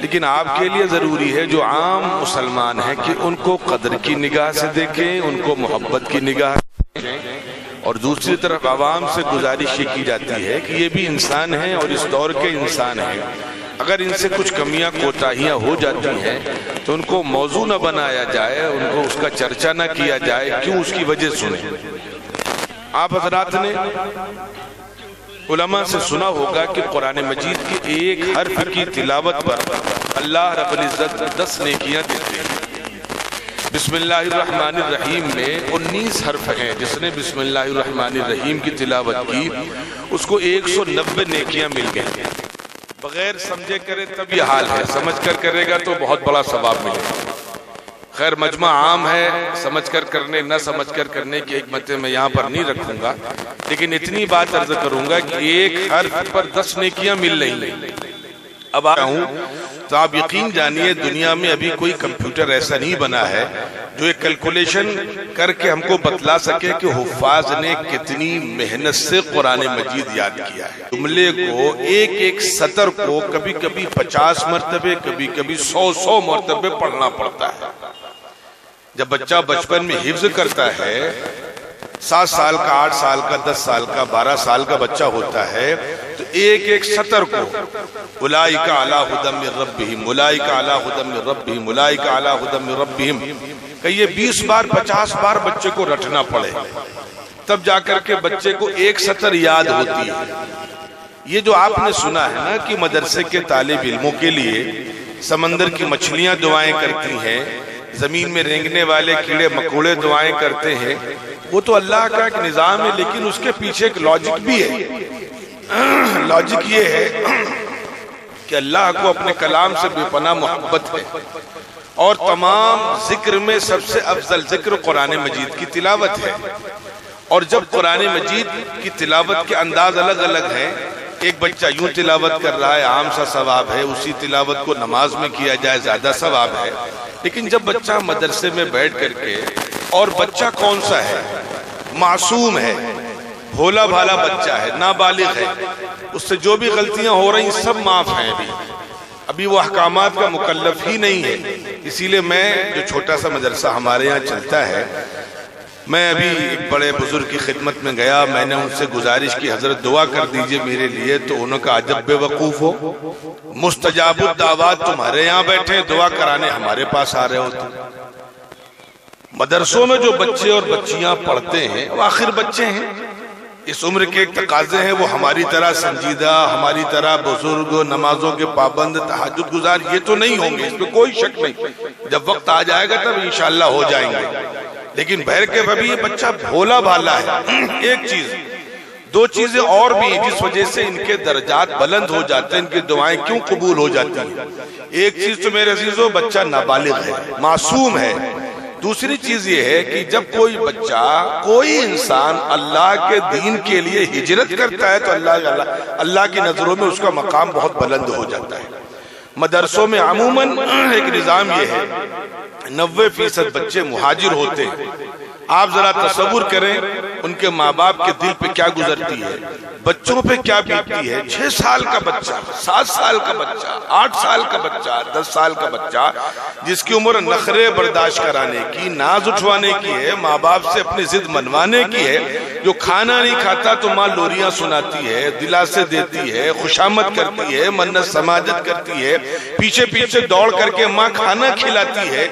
لیکن آپ کے لیے ضروری ہے جو عام مسلمان ہیں کہ ان کو قدر کی نگاہ سے دیکھیں، ان کو محبت کی نگاہ سے دیکھیں، اور دوسری طرف عوام سے گزارش یہ کی جاتی ہے کہ یہ بھی انسان ہیں اور اس دور کے انسان ہیں، اگر ان سے کچھ کمیاں کوتاہیاں ہو جاتی ہیں تو ان کو موضوع نہ بنایا جائے، ان کو اس کا چرچا نہ کیا جائے، کیوں اس کی وجہ سنیں۔ آپ حضرات نے علماء سے سنا ہوگا کہ قرآن مجید کے ایک حرف کی تلاوت پر اللہ رب العزت 10 نیکیاں دیتے ہیں۔ بسم اللہ الرحمن الرحیم میں 19 حرف ہیں، جس نے بسم اللہ الرحمن الرحیم کی تلاوت کی اس کو 190 نیکیاں مل گئیں۔ بغیر سمجھے کرے تب یہ حال ہے، سمجھ کر کرے گا تو بہت بڑا ثواب ملے گا۔ خیر مجمع عام ہے، سمجھ کر کرنے نہ سمجھ کر کرنے کی حکمتیں میں یہاں پر نہیں رکھوں گا، لیکن اتنی بات عرض کروں گا کہ ایک حرف پر 10 نیکیاں مل رہی ہیں۔ اب آیا ہوں تو آپ یقین جانیے دنیا میں ابھی کوئی کمپیوٹر ایسا نہیں بنا ہے جو ایک کیلکولیشن کر کے ہم کو بتلا سکے کہ حفاظ نے کتنی محنت سے قرآن مجید یاد کیا ہے۔ جملے کو ایک ایک سطر کو کبھی کبھی 50 مرتبے کبھی کبھی 100 مرتبے پڑھنا پڑتا ہے۔ جب بچہ بچپن میں حفظ کرتا ہے، 7 سال کا 8 سال کا 10 سال کا 12 سال کا بچہ ہوتا ہے تو ایک ایک سطر کو اولئک علی ھدی من ربہم اولئک علی ھدی من ربہم اولئک علی ھدی من ربہم کہ یہ 20 بار 50 بار بچے کو رٹنا پڑے، تب جا کر کے بچے کو ایک سطر یاد ہوتی ہے۔ یہ جو آپ نے سنا ہے نا کہ مدرسے کے طالب علموں کے لیے سمندر کی مچھلیاں دعائیں کرتی ہیں، زمین میں رینگنے والے کیڑے مکوڑے دعائیں کرتے ہیں، وہ تو اللہ کا ایک نظام ہے، لیکن اس کے پیچھے ایک لاجک بھی ہے۔ لاجک یہ ہے کہ اللہ کو اپنے کلام سے بے پناہ محبت ہے، اور تمام ذکر میں سب سے افضل ذکر قرآن مجید کی تلاوت ہے۔ اور جب قرآن مجید کی تلاوت کے انداز الگ الگ ہیں، ایک بچہ یوں تلاوت کر رہا ہے عام سا ثواب ہے، اسی تلاوت کو نماز میں کیا جائے زیادہ ثواب ہے، لیکن جب بچہ مدرسے میں بیٹھ کر کے، اور بچہ کون سا ہے؟ معصوم ہے، بھولا بھالا بچہ ہے، نابالغ ہے، اس سے جو بھی غلطیاں ہو رہی سب معاف ہیں، ابھی وہ احکامات کا مکلف ہی نہیں ہے۔ اسی لیے میں جو چھوٹا سا مدرسہ ہمارے یہاں چلتا ہے، میں ابھی ایک بڑے بزرگ کی خدمت میں گیا، میں نے ان سے گزارش کی حضرت دعا کر دیجئے میرے لیے، تو انہوں کا عجب بے وقوف ہو، مستجاب الدعوات تمہارے یہاں بیٹھے دعا کرانے ہمارے پاس آ رہے ہوتے۔ مدرسوں میں جو بچے اور بچیاں پڑھتے ہیں وہ آخر بچے ہیں، اس عمر کے ایک تقاضے ہیں، وہ ہماری طرح سنجیدہ، ہماری طرح بزرگ، نمازوں کے پابند، تہجد گزار یہ تو نہیں ہوں گے، اس پہ کوئی شک نہیں، جب وقت آ جائے گا تب انشاءاللہ ہو جائیں گے، لیکن بہر کے بھابی یہ بچہ بھولا بھالا ہے۔ ایک چیز، دو چیزیں اور بھی ہیں جس وجہ سے ان کے درجات بلند ہو جاتے ہیں، ان کی دعائیں کیوں قبول ہو جاتی ہیں۔ ایک چیز تو میرے عزیزو، بچہ نابالغ ہے، معصوم ہے۔ دوسری چیز یہ ہے کہ جب کوئی بچہ، کوئی انسان اللہ کے دین کے لیے ہجرت کرتا ہے تو اللہ کی نظروں میں اس کا مقام بہت بلند ہو جاتا ہے۔ مدرسوں میں عموماً ایک نظام یہ ہے، 90% بچے مہاجر ہوتے ہیں۔ آپ ذرا تصور کریں ان کے ماں باپ کے دل پہ کیا گزرتی ہے، بچوں پہ کیا بیتتی ہے۔ 6 سال کا بچہ، 7 سال کا بچہ، 8 سال کا بچہ، 10 سال کا بچہ، جس کی عمر نخرے برداشت کرانے کی، ناز اٹھوانے کی ہے، ماں باپ سے اپنی ضد منوانے کی ہے، جو کھانا نہیں کھاتا تو ماں لوریاں سناتی ہے، دلاسے دیتی ہے، خوشامد کرتی ہے، منت سماجت کرتی ہے، پیچھے پیچھے دوڑ کر کے ماں کھانا کھلاتی ہے۔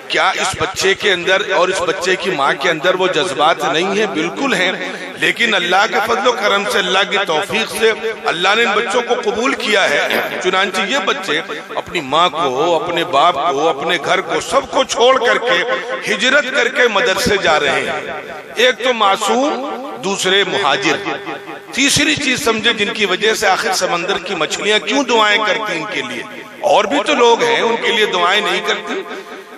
کیا اس بچے کے اندر اور اس بچے کی ماں کے اندر وہ جذبات نہیں ہیں؟ بالکل ہیں، لیکن اللہ کے فضل و کرم سے، اللہ کی توفیق سے اللہ نے ان بچوں کو قبول کیا ہے۔ چنانچہ یہ بچے اپنی ماں کو، اپنے باپ کو، اپنے گھر کو، سب کو چھوڑ کر کے ہجرت کر کے مدرسے جا رہے ہیں۔ ایک تو معصوم، دوسرے مہاجر۔ تیسری چیز سمجھے جن کی وجہ سے آخر سمندر کی مچھلیاں کیوں دعائیں کرتی ان کے لیے، اور بھی تو لوگ ہیں ان کے لیے دعائیں نہیں کرتی،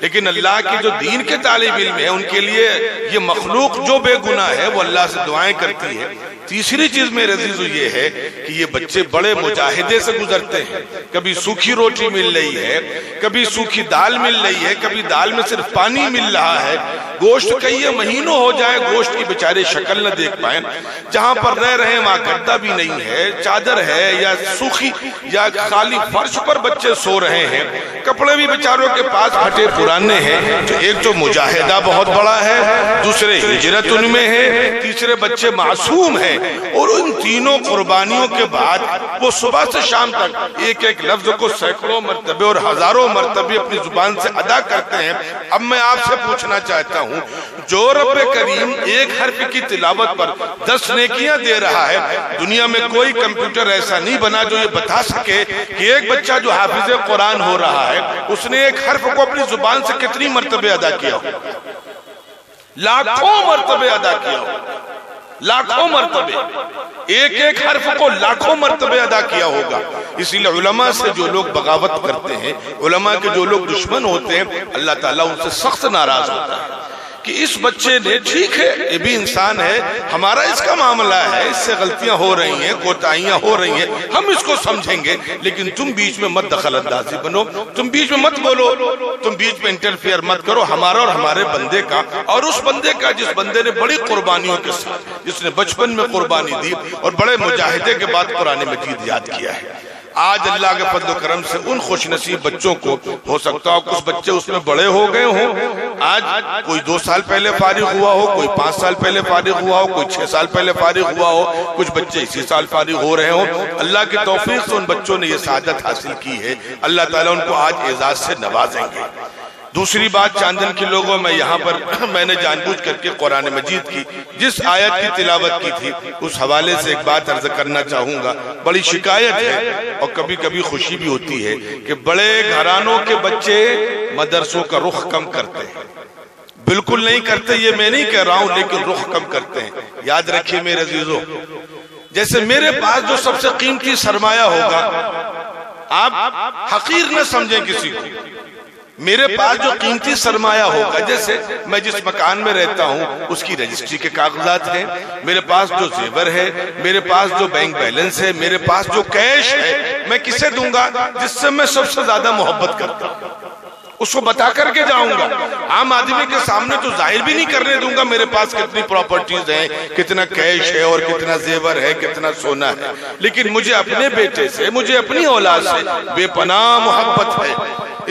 لیکن اللہ کی جو دین کے طالب علم ہیں ان کے لیے یہ مخلوق جو بے گناہ ہے وہ اللہ سے دعائیں کرتی ہے۔ تیسری چیز میرے عزیزو یہ ہے کہ یہ بچے بڑے مجاہدے سے گزرتے ہیں. کبھی سوکھی روٹی مل رہی ہے, کبھی سوکھی دال مل رہی ہے, کبھی دال میں صرف پانی مل رہا ہے, گوشت کئی مہینوں ہو جائے گوشت کی بیچارے شکل نہ دیکھ پائیں, جہاں پر رہ رہے ہیں وہاں گدا بھی نہیں ہے, چادر ہے یا سوکھی یا خالی فرش پر بچے سو رہے ہیں, کپڑے بھی بیچاروں کے پاس پھٹے پرانے ہیں. تو ایک تو مجاہدہ بہت بڑا ہے, دوسرے ہجرت ان میں ہے, تیسرے بچے معصوم ہیں, اور ان تینوں قربانیوں کے بعد وہ صبح سے شام تک ایک ایک لفظ کو سینکڑوں مرتبے اور ہزاروں مرتبے اپنی زبان سے ادا کرتے ہیں. اب میں آپ سے پوچھنا چاہتا ہوں, جو رب کریم ایک حرف کی تلاوت پر 10 نیکیاں دے رہا ہے, دنیا میں کوئی کمپیوٹر ایسا نہیں بنا جو یہ بتا سکے کہ ایک بچہ جو حافظ قرآن ہو رہا ہے اس نے ایک حرف کو اپنی زبان سے کتنی مرتبے ادا کیا ہو. لاکھوں مرتبے ادا کیا ہو, لاکھوں مرتبے, ایک ایک حرف کو لاکھوں مرتبے ادا کیا ہوگا. اسی لیے علماء سے جو لوگ بغاوت کرتے ہیں, علماء کے جو لوگ دشمن ہوتے ہیں, اللہ تعالیٰ ان سے سخت ناراض ہوتا ہے کہ اس بچے نے, ٹھیک ہے یہ بھی انسان ہے, ہمارا اس کا معاملہ ہے, اس سے غلطیاں ہو رہی ہیں, کوتاہیاں ہو رہی ہیں, ہم اس کو سمجھیں گے, لیکن تم بیچ میں مت دخل اندازی بنو, تم بیچ میں مت بولو, تم بیچ میں انٹرفیئر مت کرو ہمارا اور ہمارے بندے کا, اور اس بندے کا جس بندے نے بڑی قربانیوں کے ساتھ, جس نے بچپن میں قربانی دی اور بڑے مجاہدے کے بعد قرآن مجید یاد کیا ہے. آج اللہ کے فضل و کرم سے ان خوش نصیب بچوں کو, ہو سکتا ہو کچھ بچے اس میں بڑے ہو گئے ہوں, آج کوئی 2 سال پہلے فارغ ہوا ہو, کوئی 5 سال پہلے فارغ ہوا ہو, کوئی 6 سال پہلے فارغ ہوا ہو, کچھ بچے اسی سال فارغ ہو رہے ہوں. اللہ کی توفیق سے ان بچوں نے یہ سعادت حاصل کی ہے, اللہ تعالیٰ ان کو آج اعزاز سے نوازیں گے. دوسری بات, چاندن کے لوگوں میں یہاں پر میں نے جان بوجھ کر کے قرآن مجید کی جس آیت کی تلاوت کی تھی اس حوالے سے ایک بات عرض کرنا چاہوں گا. بڑی شکایت ہے اور کبھی کبھی خوشی بھی ہوتی ہے کہ بڑے گھرانوں کے بچے مدرسوں کا رخ کم کرتے ہیں. بالکل نہیں کرتے, یہ میں نہیں کہہ رہا ہوں, لیکن رخ کم کرتے ہیں. یاد رکھیے میرے عزیزو, جیسے میرے پاس جو سب سے قیمتی سرمایہ ہوگا, آپ حقیر نہ سمجھیں کسی کو, میرے پاس جو قیمتی سرمایہ ہوگا, جیسے میں جس مکان میں رہتا ہوں اس کی رجسٹری کے کاغذات ہیں, میرے پاس جو زیور ہے, میرے پاس جو بینک بیلنس ہے, میرے پاس جو کیش ہے, میں کسے دوں گا؟ جس سے میں سب سے زیادہ محبت کرتا ہوں, اس کو بتا کر کے جاؤں گا. عام آدمی کے سامنے تو ظاہر بھی نہیں کرنے دوں گا میرے پاس کتنی پراپرٹیز ہیں, کتنا کیش ہے اور کتنا زیور ہے, کتنا سونا ہے, لیکن مجھے اپنے بیٹے سے, مجھے اپنی اولاد سے بے پناہ محبت ہے.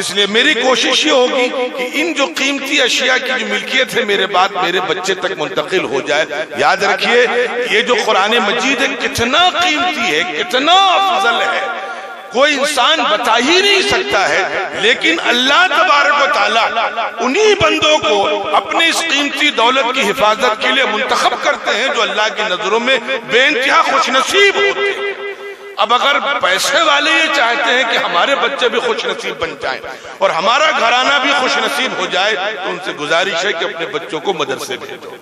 اس لیے میری کوشش یہ ہوگی کہ ان جو قیمتی اشیاء کی جو ملکیت ہے میرے بعد میرے بچے تک منتقل ہو جائے. یاد رکھیے یہ جو قرآن مجید ہے کتنا قیمتی ہے, کتنا افضل ہے, کوئی انسان بتا ہی نہیں سکتا ہے, لیکن اللہ تبارک و تعالیٰ انہی بندوں کو اپنے اس قیمتی دولت کی حفاظت کے لیے منتخب کرتے ہیں جو اللہ کی نظروں میں بے انتہا خوش نصیب ہوتے ہیں. اب اگر پیسے والے یہ چاہتے ہیں کہ ہمارے بچے بھی خوش نصیب بن جائیں اور ہمارا گھرانہ بھی خوش نصیب ہو جائے, تو ان سے گزارش ہے کہ اپنے بچوں کو مدرسے بھیجو.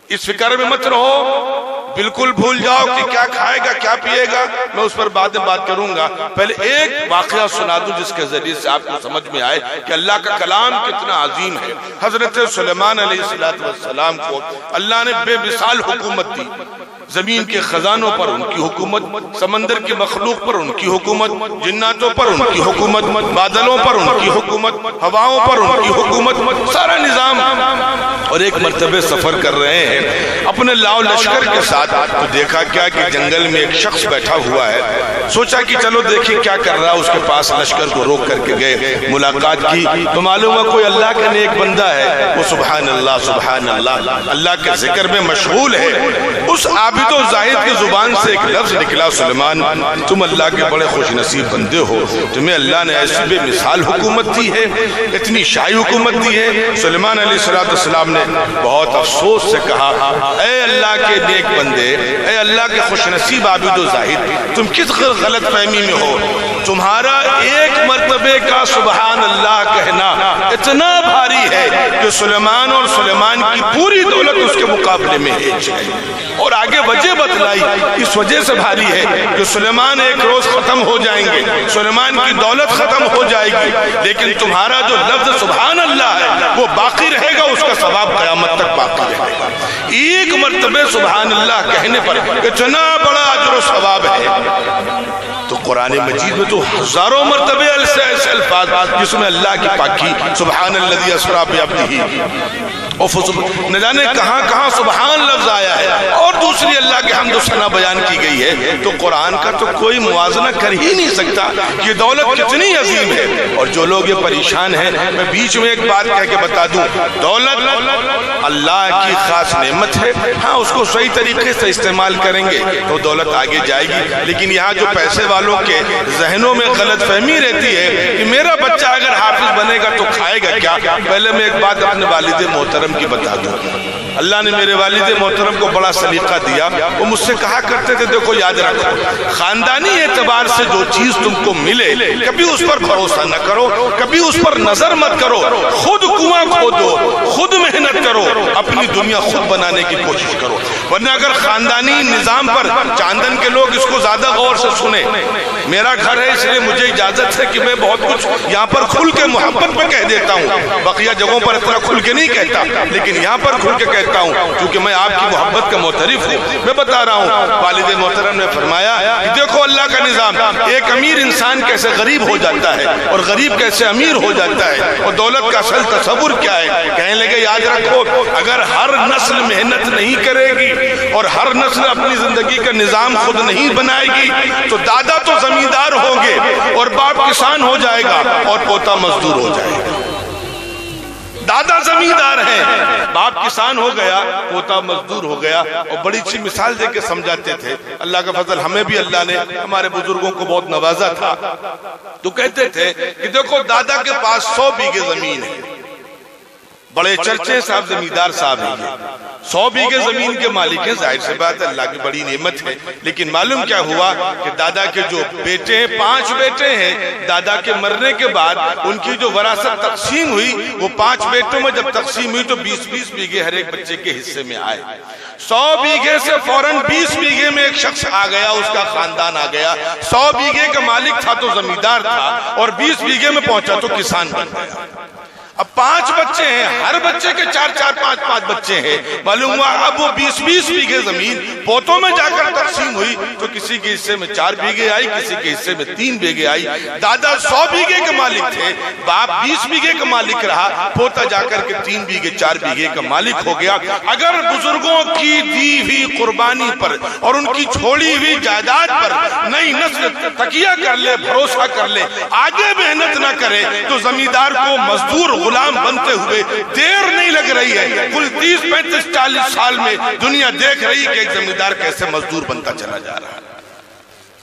اس فکر میں مت رہو, بالکل بھول جاؤ کہ کیا کھائے گا کیا پیے گا, میں اس پر بعد میں بات کروں گا. پہلے ایک واقعہ سنا دوں جس کے ذریعے سے آپ کو سمجھ میں آئے کہ اللہ کا کلام کتنا عظیم ہے. حضرت سلیمان علیہ السلام کو اللہ نے بے مثال حکومت دی. زمین کے خزانوں پر ان کی حکومت, سمندر کی مخلوق پر ان کی حکومت, جناتوں پر ان کی حکومت, بادلوں پر ان کی حکومت, ہواؤں پر ان کی حکومت, سارا نظام. اور ایک مرتبہ سفر کر رہے ہیں اپنے لاؤ لشکر کے ساتھ, تو دیکھا کیا کہ جنگل میں ایک شخص بیٹھا ہوا ہے. سوچا کہ چلو دیکھیں کیا کر رہا ہے, اس کے پاس لشکر کو روک کر کے گئے, ملاقات کی تو معلوم ہوا کوئی اللہ کا نیک بندہ ہے, وہ سبحان اللہ اللہ کے ذکر میں مشغول ہے. اس عابد و زاہد کی زبان سے ایک لفظ نکلا, سلیمان تم اللہ کے بڑے خوش نصیب بندے ہو, تمہیں اللہ نے ایسی بے مثال حکومت دی ہے, اتنی شاہی حکومت دی ہے. سلیمان علیہ السلام نے بہت افسوس سے کہا, اے اللہ کے نیک بندے, اے اللہ کے خوش نصیب عابد و زاہد, تم کس غلط فہمی میں ہو, تمہارا ایک مرتبے کا سبحان اللہ کہنا اتنا بھاری ہے کہ کہ سلیمان اور سلیمان کی پوری دولت اس کے مقابلے میں ہیچ ہے. اور آگے وجہ بتلائی اس وجہ سے بھاری ہے کہ سلیمان ایک روز ختم ہو جائیں گے, سلیمان کی دولت ختم ہو جائے گی, لیکن تمہارا جو لفظ سبحان اللہ ہے وہ باقی رہے گا, اس کا ثواب قیامت تک باقی رہے گا. ایک مرتبہ سبحان اللہ کہنے پر اتنا بڑا اجر و ثواب ہے. تو قرآن مجید میں تو ہزاروں مرتبہ ایسے الفاظ جس میں اللہ کی پاکی سبحان الذی اسری بعبدہ, نہ جانے کہاں کہاں سبحان لفظ آیا ہے, اور دوسری اللہ کے حمد و ثنا بیان کی گئی ہے. تو قرآن کا تو کوئی موازنہ کر ہی نہیں سکتا کہ دولت کتنی عظیم ہے. اور جو لوگ یہ پریشان ہیں, میں بیچ میں ایک بات کہہ کے بتا دوں, دولت اللہ کی خاص نعمت ہے. ہاں اس کو صحیح طریقے سے استعمال کریں گے تو دولت آگے جائے گی. لیکن یہاں جو پیسے والوں کے ذہنوں میں غلط فہمی رہتی ہے کہ میرا بچہ اگر حافظ بنے گا تو کھائے گا کیا. پہلے میں ایک بات اپنے والد محترم کی بتا دوں. اللہ نے میرے والد محترم کو بڑا سلیقہ دیا. وہ مجھ سے کہا کرتے تھے دیکھو یاد رکھو, خاندانی اعتبار سے جو چیز تم کو ملے کبھی اس پر بھروسہ نہ کرو, کبھی اس پر نظر مت کرو. خود کنواں کھودو, خود محنت کرو, اپنی دنیا خود بنانے کی کوشش کرو. ورنہ اگر خاندانی نظام پر چاندن کے لوگ اس کو زیادہ غور سے سنیں, میرا گھر ہے اس لیے مجھے اجازت ہے کہ میں بہت کچھ یہاں پر کھل کے محبت میں کہہ دیتا ہوں, بقیہ جگہوں پر اتنا کھل کے نہیں کہتا, لیکن یہاں پر کھل کے کہتا ہوں کیونکہ میں آپ کی محبت کا معترف ہوں. میں بتا رہا ہوں, والد محترم نے فرمایا کہ دیکھو اللہ کا نظام, ایک امیر انسان کیسے غریب ہو جاتا ہے اور غریب کیسے امیر ہو جاتا ہے, اور دولت کا اصل تصور کیا ہے. کہنے لگے یاد رکھو, اگر ہر نسل محنت نہیں کرے گی اور ہر نسل اپنی زندگی کا نظام خود نہیں بنائے گی تو دادا تو زمیندار ہوں گے اور باپ کسان ہو جائے گا اور پوتا مزدور ہو جائے گا. دادا زمیندار ہیں, باپ کسان ہو گیا, پوتا مزدور ہو گیا. اور بڑی اچھی مثال دے کے سمجھاتے تھے. اللہ کا فضل, ہمیں بھی اللہ نے ہمارے بزرگوں کو بہت نوازا تھا. تو کہتے تھے کہ دیکھو دادا کے پاس 100 بیگھے زمین ہے, بڑے چرچے صاحب زمیندار صاحب ہیں, 100 بیگھے زمین کے مالک ہیں. ظاہر سے بات ہے اللہ کی بڑی نعمت ہے. لیکن معلوم کیا ہوا کہ دادا کے جو بیٹے ہیں, 5 بیٹے ہیں, دادا کے مرنے کے بعد ان کی جو وراثت تقسیم ہوئی وہ 5 بیٹوں میں جب تقسیم ہوئی تو 20-20 بیگھے ہر ایک بچے کے حصے میں آئے. 100 بیگھے سے فوراً 20 بیگھے میں ایک شخص آ گیا, اس کا خاندان آ گیا. 100 بیگھے کا مالک تھا تو زمیندار تھا, اور 20 بیگھے میں پہنچا تو کسان بن گیا. اب 5 بچے ہیں, ہر بچے کے 4-4, 5-5 بچے ہیں. معلوم ہوا اب وہ 20-20 بیگھے زمین پوتوں میں جا کر تقسیم ہوئی تو کسی کے حصے میں 4 بیگھے آئی, کسی کے حصے میں 3 بیگھے آئی. دادا 100 بیگھے کے مالک تھے, باپ 20 بیگھے کا مالک رہا, پوتا جا کر کے 3 بیگھے 4 بیگھے کا مالک ہو گیا. اگر بزرگوں کی دی ہوئی قربانی پر اور ان کی چھوڑی ہوئی جائیداد پر نئی نسل تکیہ کر لے, بھروسہ کر لے, آگے محنت نہ کرے تو زمیندار کو مزدور غلام بنتے ہوئے دیر نہیں لگ رہی ہے. کل 30, 35, 40 سال میں دنیا دیکھ رہی ہے کہ ایک زمیندار کیسے مزدور بنتا چلا جا رہا ہے.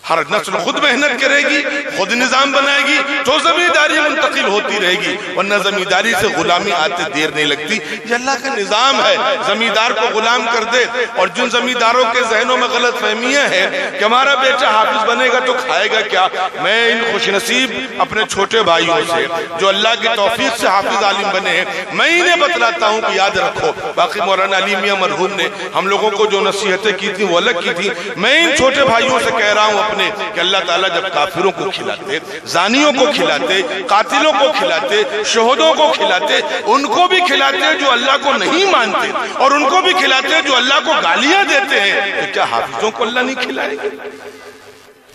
ہر نسل خود محنت کرے گی, خود نظام بنائے گی تو زمینداری منتقل ہوتی رہے گی, ورنہ زمینداری سے غلامی آتے دیر نہیں لگتی. یہ اللہ کا نظام ہے, زمیندار کو غلام کر دے. اور جن زمینداروں کے ذہنوں میں غلط فہمیاں ہیں کہ ہمارا بیٹا حافظ بنے گا تو کھائے گا کیا, میں ان خوش نصیب اپنے چھوٹے بھائیوں سے جو اللہ کی توفیق سے حافظ عالم بنے ہیں, میں انہیں بتلاتا ہوں کہ یاد رکھو. باقی مولانا علی میاں مرحوم نے ہم لوگوں کو جو نصیحتیں کی تھیں وہ الگ کی تھی. میں ان چھوٹے بھائیوں سے کہہ رہا ہوں کہ اللہ تعالیٰ جب کافروں کو کھلاتے, زانیوں کو کھلاتے, قاتلوں کو کھلاتے, شہدوں کو کھلاتے, ان کو بھی کھلاتے جو اللہ کو نہیں مانتے, اور ان کو بھی کھلاتے جو اللہ کو گالیاں دیتے ہیں, تو کیا حافظوں کو اللہ نہیں کھلائے گا؟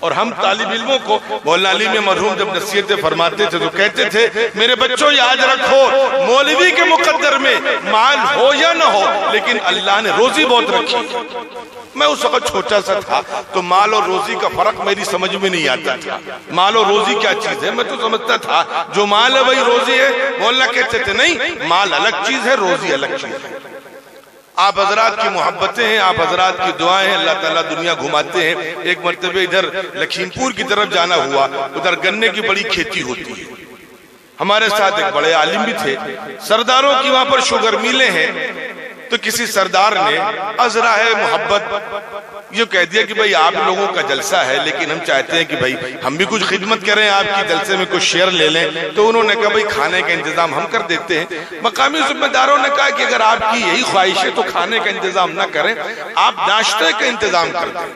اور ہم طالب علموں کو مولانا علی میں مرحوم جب نصیحتیں فرماتے تھے تو کہتے تھے میرے بچوں یاد رکھو, مولوی کے مقدر میں مال ہو یا نہ ہو لیکن اللہ نے روزی بہت رکھی. میں اس وقت چھوٹا سا تھا تو مال اور روزی کا فرق میری سمجھ میں نہیں آتا تھا. مال اور روزی کیا چیز ہے میں تو سمجھتا تھا جو مال ہے وہی روزی ہے. مولانا کہتے تھے نہیں, مال الگ چیز ہے, روزی الگ چیز ہے. آپ حضرات کی محبتیں ہیں, آپ حضرات کی دعائیں ہیں, اللہ تعالیٰ دنیا گھماتے ہیں. ایک مرتبہ ادھر لکھیم پور کی طرف جانا ہوا, ادھر گنے کی بڑی کھیتی ہوتی ہے. ہمارے ساتھ ایک بڑے عالم بھی تھے. سرداروں کی وہاں پر شوگر میلیں ہیں, تو کسی سردار نے ازراہ محبت یہ کہہ دیا کہ بھائی آپ لوگوں کا جلسہ ہے لیکن ہم چاہتے ہیں کہ بھائی ہم بھی کچھ خدمت کریں، آپ کی جلسے میں کچھ شیئر لے لیں. تو انہوں نے کہا بھائی کھانے کا انتظام ہم کر دیتے ہیں. مقامی ذمہ داروں نے کہا کہ اگر آپ کی یہی خواہش ہے تو کھانے کا انتظام نہ کریں، آپ ناشتے کا انتظام کر دیں.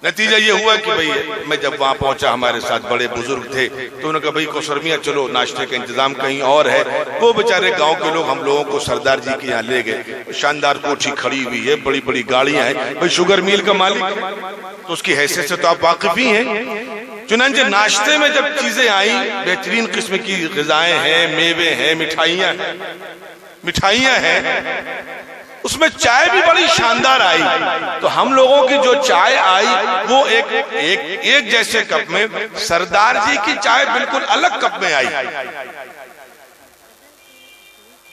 نتیجہ یہ ہوا کہ بھئی میں جب وہاں پہنچا، ہمارے ساتھ بڑے بزرگ تھے، تو انہوں نے کہا بھئی کوثر میاں چلو ناشتے کا انتظام کہیں اور ہے. وہ بیچارے گاؤں کے لوگ ہم لوگوں کو سردار جی کے یہاں لے گئے. شاندار کوٹھی کھڑی ہوئی ہے، بڑی بڑی گاڑیاں ہیں. بھئی شوگر میل کا مالک تو اس کی حیثیت سے تو آپ واقف ہی ہیں. چنانچہ ناشتے میں جب چیزیں آئیں، بہترین قسم کی غذائیں ہیں، میوے ہیں، مٹھائیاں ہیں، اس میں چائے بھی بڑی شاندار آئی. تو ہم لوگوں کی جو چائے آئی وہ ایک جیسے کپ میں، سردار جی کی چائے بالکل الگ کپ میں آئی.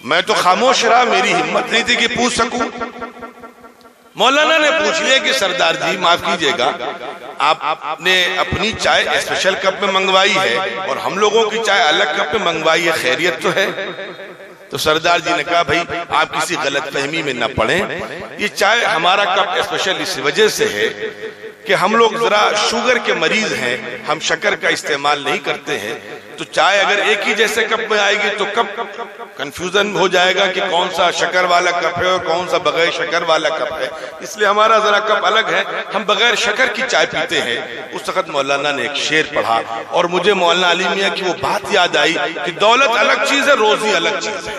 میں تو خاموش رہا، میری ہمت نہیں تھی کہ پوچھ سکوں. مولانا نے پوچھ لیا کہ سردار جی معاف کیجئے گا، آپ نے اپنی چائے اسپیشل کپ میں منگوائی ہے اور ہم لوگوں کی چائے الگ کپ میں منگوائی ہے، خیریت تو ہے؟ تو سردار جی نے کہا بھائی آپ کسی غلط فہمی میں نہ پڑیں، یہ چائے ہمارا کپ اسپیشل اس وجہ سے ہے کہ ہم لوگ ذرا شوگر کے مریض ہیں، ہم شکر کا استعمال نہیں کرتے ہیں. تو چائے اگر ایک ہی جیسے کپ میں آئے گی تو کپ کنفیوژن ہو جائے گا کہ کون سا شکر والا کپ ہے اور کون سا بغیر شکر والا کپ ہے. اس لیے ہمارا ذرا کپ الگ ہے، ہم بغیر شکر کی چائے پیتے ہیں. اس وقت مولانا نے ایک شعر پڑھا اور مجھے مولانا علی میاں کی وہ بات یاد آئی کہ دولت الگ چیز ہے، روزی الگ چیز ہے.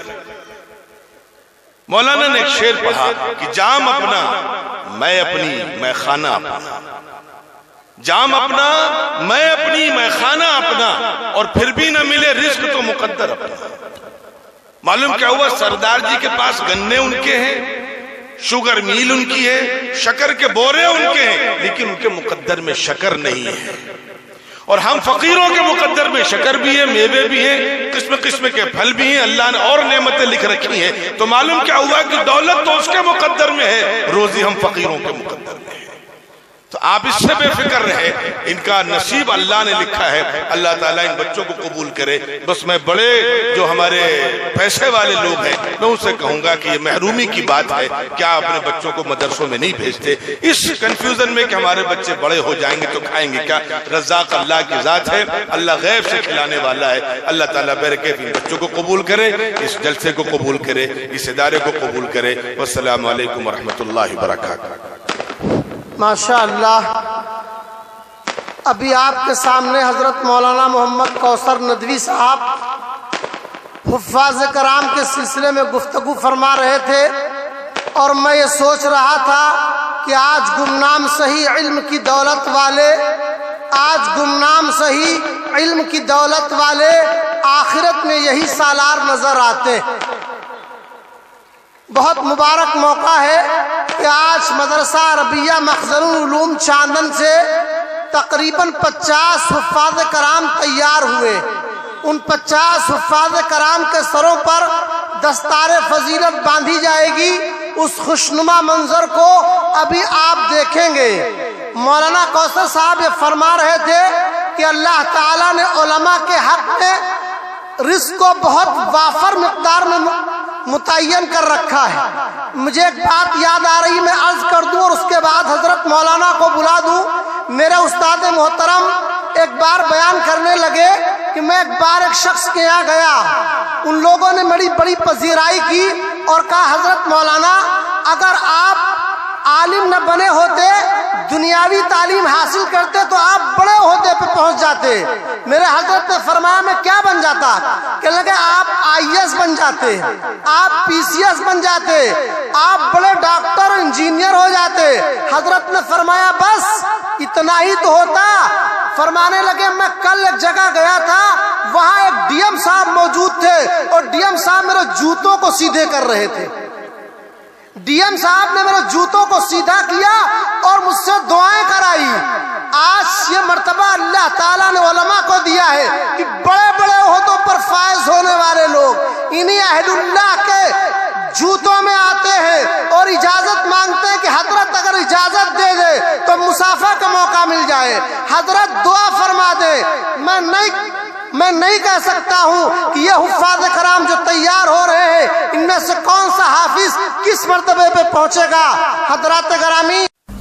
مولانا نے ایک شعر پڑھا کہ جام اپنا میں اپنی میں خانہ اپنا، جام اپنا میں اپنی میں خانہ اپنا، اور پھر بھی نہ ملے رزق تو مقدر اپنا. معلوم کیا ہوا؟ سردار جی کے پاس گنے ان کے ہیں، شوگر میل ان کی ہے، شکر کے بورے ان کے ہیں، لیکن ان کے مقدر میں شکر نہیں ہے. اور ہم فقیروں کے مقدر میں شکر بھی ہے، میوے بھی ہیں، قسم قسم کے پھل بھی ہیں، اللہ نے اور نعمتیں لکھ رکھی ہیں. تو معلوم کیا ہوا کہ دولت تو اس کے مقدر میں ہے، روزی ہم فقیروں کے مقدر میں ہے. تو آپ اس سے بے فکر رہے، ان کا نصیب اللہ نے لکھا ہے. اللہ تعالیٰ ان بچوں کو قبول کرے. بس میں بڑے جو ہمارے پیسے والے لوگ ہیں میں ان سے کہوں گا کہ یہ محرومی کی بات ہے، کیا اپنے بچوں کو مدرسوں میں نہیں بھیجتے اس کنفیوژن میں کہ ہمارے بچے بڑے ہو جائیں گے تو کھائیں گے کیا؟ رزاق اللہ کی ذات ہے، اللہ غیب سے کھلانے والا ہے. اللہ تعالیٰ برکت ان بچوں کو قبول کرے، اس جلسے کو قبول کرے، اس ادارے کو قبول کرے. والسلام علیکم ورحمۃ اللہ وبرکاتہ. ماشاءاللہ. ابھی آپ کے سامنے حضرت مولانا محمد کوثر ندوی صاحب حفاظ کرام کے سلسلے میں گفتگو فرما رہے تھے، اور میں یہ سوچ رہا تھا کہ آج گمنام صحیح علم کی دولت والے، آج گمنام صحیح علم کی دولت والے آخرت میں یہی سالار نظر آتے. بہت مبارک موقع ہے کہ آج مدرسہ عربیہ مخزن العلوم چاندن سے تقریباً 50 حفاظ کرام تیار ہوئے. ان 50 حفاظ کرام کے سروں پر دستار فضیلت باندھی جائے گی. اس خوشنما منظر کو ابھی آپ دیکھیں گے. مولانا کوثر صاحب یہ فرما رہے تھے کہ اللہ تعالیٰ نے علماء کے حق میں رزق کو بہت وافر مقدار میں متعین کر رکھا ہے. مجھے ایک بات یاد آ رہی، میں عرض کر دوں اور اس کے بعد حضرت مولانا کو بلا دوں. میرے استاد محترم ایک بار بیان کرنے لگے کہ میں ایک بار ایک شخص کے یہاں گیا، ان لوگوں نے بڑی پذیرائی کی اور کہا حضرت مولانا اگر آپ عالم نہ بنے ہوتے، دنیاوی تعلیم حاصل کرتے تو آپ بڑے عہدے پہ پہنچ جاتے. میرے حضرت نے فرمایا میں کیا بن جاتا؟ کہنے لگے آپ IAS بن جاتے، آپ PCS بن جاتے، آپ بڑے ڈاکٹر انجینئر ہو جاتے. حضرت نے فرمایا بس اتنا ہی تو ہوتا. فرمانے لگے میں کل ایک جگہ گیا تھا، وہاں ایک DM صاحب موجود تھے اور DM صاحب میرے جوتوں کو سیدھے کر رہے تھے. DM صاحب نے میرے جوتوں کو سیدھا کیا اور مجھ سے دعائیں کرائی. آج یہ مرتبہ اللہ تعالیٰ نے علماء کو دیا ہے کہ بڑے بڑے عہدوں پر فائز ہونے والے لوگ انہی اہل اللہ کے جوتوں میں آتے ہیں اور اجازت مانگتے ہیں کہ حضرت اگر اجازت دے دے تو مسافہ کا موقع مل جائے، حضرت دعا فرما دے. میں نہیں کہہ سکتا ہوں کہ یہ حفاظ کرام جو تیار ہو رہے ہیں ان میں سے کون سا حافظ کس مرتبے پہ پہنچے گا. حضرات گرامی،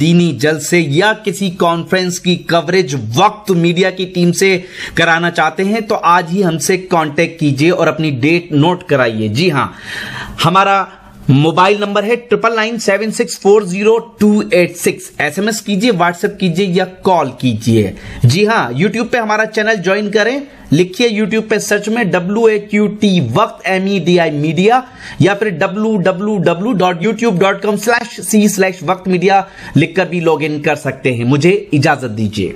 دینی جلسے یا کسی کانفرنس کی کوریج وقت میڈیا کی ٹیم سے کرانا چاہتے ہیں تو آج ہی ہم سے کانٹیکٹ کیجئے اور اپنی ڈیٹ نوٹ کرائیے. جی ہاں، ہمارا موبائل نمبر ہے 9997640286. SMS کیجئے، واٹس ایپ کیجئے یا کال کیجئے. جی ہاں، یوٹیوب پہ ہمارا چینل جوائن کریں. لکھیے یوٹیوب پہ سرچ میں WAQT وقت MEDI میڈیا یا پھر www.youtube.com/c/وقت میڈیا لکھ کر بھی لاگ ان کر سکتے ہیں. مجھے اجازت دیجیے.